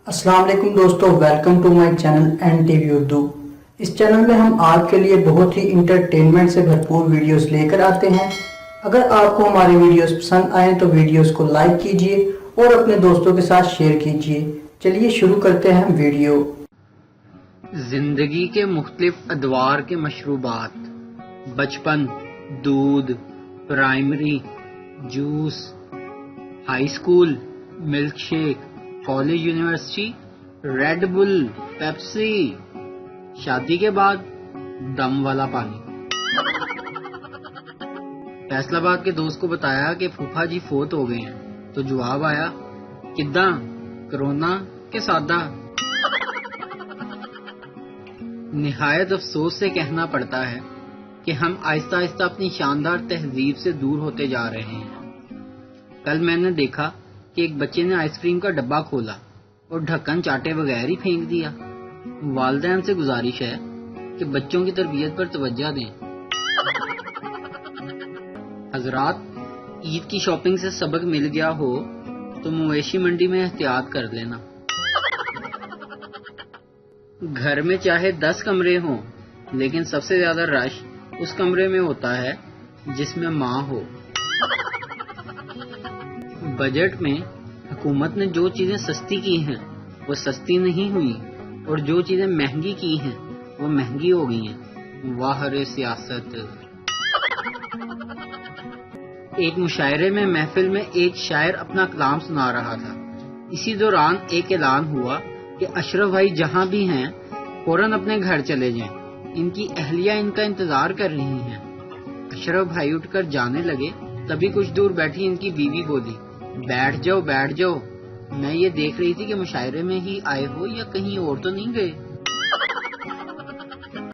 अस्सलाम वालेकुम दोस्तों, welcome to my channel N TV Urdu. इस चैनल में हम आपके लिए बहुत ही इंटरटेनमेंट से भरपूर वीडियोस लेकर आते हैं। अगर आपको हमारे वीडियोस पसंद आए तो वीडियोस को लाइक कीजिए और अपने दोस्तों के साथ शेयर कीजिए। चलिए शुरू करते हैं वीडियो। जिंदगी के मुख्तलिफ अदवार के मशरूबात, बचपन, दूध, primary, juice, high school, milk shake, college, university, red bull, Pepsi, शादी के बाद दम वाला पानी। फैसलाबाद के दोस्त को बताया कि फूफा जी फोत हो गए हैं, तो जवाब आया, किद्दां, कोरोना के सादा। निहायत अफसोस से कहना पड़ता है कि हम आहिस्ता आहिस्ता अपनी शानदार तहजीब से दूर होते जा रहे हैं। कल मैंने देखा कि एक बच्चे ने आइसक्रीम का डब्बा खोला और ढक्कन चाटे बगैर ही फेंक दिया। वालिदैन से गुजारिश है कि बच्चों की तरबियत पर तवज्जो दें। हजरात, ईद की शॉपिंग से सबक मिल गया हो तो मवेशी मंडी में एहतियात कर लेना। घर में चाहे 10 कमरे हों, लेकिन सबसे ज्यादा रश उस कमरे में होता है जिसमें माँ हो। बजट में हुकूमत ने जो चीजें सस्ती की हैं वो सस्ती नहीं हुई, और जो चीजें महंगी की हैं वो महंगी हो गई हैं। वाह रे सियासत। एक मुशायरे में महफिल में एक शायर अपना कलाम सुना रहा था। इसी दौरान एक ऐलान हुआ कि अशरफ भाई जहां भी हैं फौरन अपने घर चले जाएं, इनकी अहलिया इनका इंतजार कर रही हैं। अशरफ भाई उठकर जाने लगे, तभी कुछ दूर बैठी इनकी बीवी बोली, बैठ जाओ बैठ जाओ, मैं ये देख रही थी कि मुशायरे में ही आए हो या कहीं और तो नहीं गए।